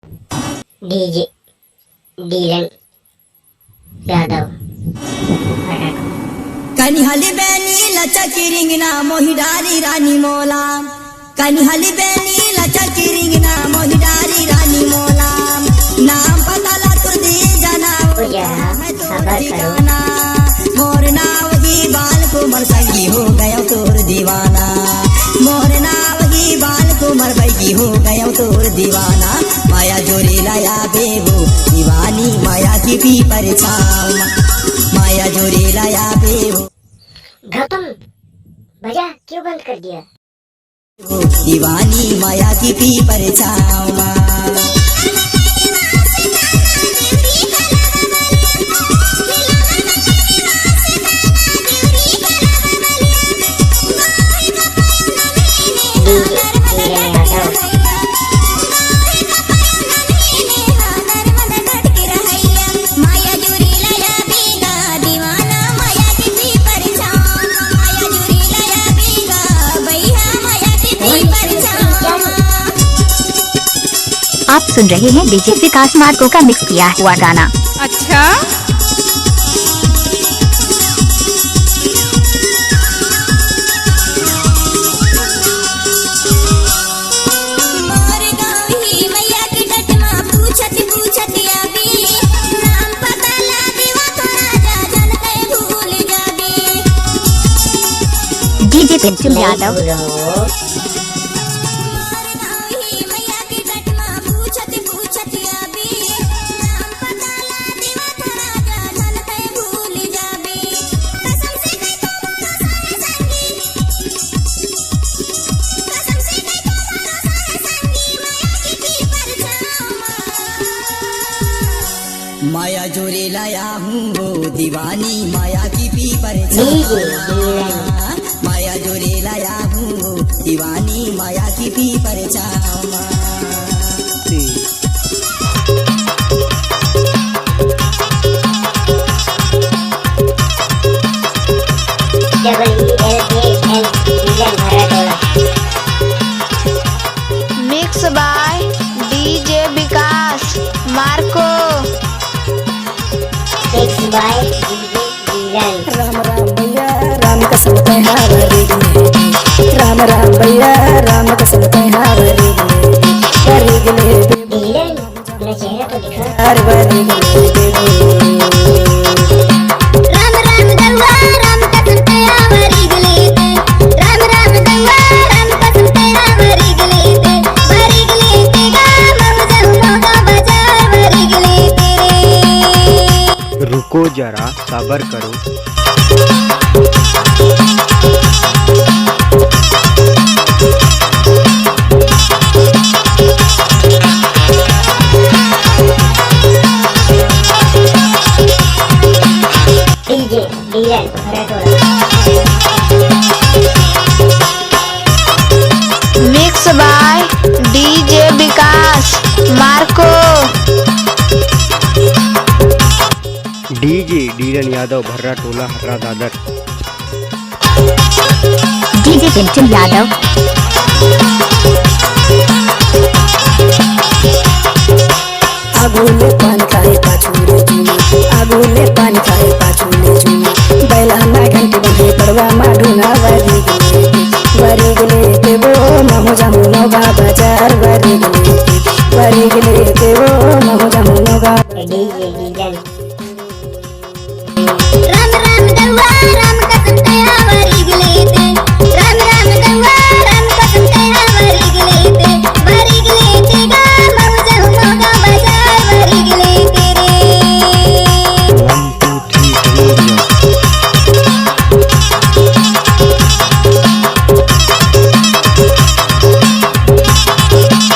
DJ Dilan Yadav कनिहली Beni लचकी रिंगना मोहिडारी रानी मोला कनिहली बेनी लचकी रिंगना मोहिडारी रानी मोला नाम पता ला तुर दी जाना मोर नावगी बाल कुमर संगी हो गया तोर दीवाना मोर नावगी बाल कुमर बैगी हो गया तोर दीवाना माया जोरी लाया बेबू दीवानी माया की भी परछाव माया जोरी लाया बेबू गौतम भैया क्यों बंद कर दिया? दीवानी माया की भी परछाव आप सुन रहे हैं डीजे विकास मार्को का मिक्स किया हुआ गाना। अच्छा डीजे पिंटू यादव माया जोरे लाया हूँ वो दीवानी माया की भी परछाव माया जोरे लाया हूँ वो दीवानी माया की भी परछाव mix by DJ Vikas Marko Ram Ram भैया राम कसम तैहारी राम राम भैया राम कसम तैहारी करी गले डीलन अपना चेहरा तो दिखा। हर बारी गले राम राम दवा राम कसम तैयारी गले राम राम दवा राम कसम तैयारी गले भरी गले गा मम जहुनो का बाजार भरी गले रुको जरा सब्र करो। DJ Dilan mix by DJ Vikas Marko DJ Dilan Yadav Bharra Tola Harra Dadar DJ Pintu Yadav आगुले पान खाए पाछूले चूनी आगुले पान खाए पाछूले चूनी बैलाना घंटे बंधे पड़वा माडूना वरी गले के वो महु जमुनो गा बाजार वरी गले के वो महु जमुनो गा डीजे डीलन राम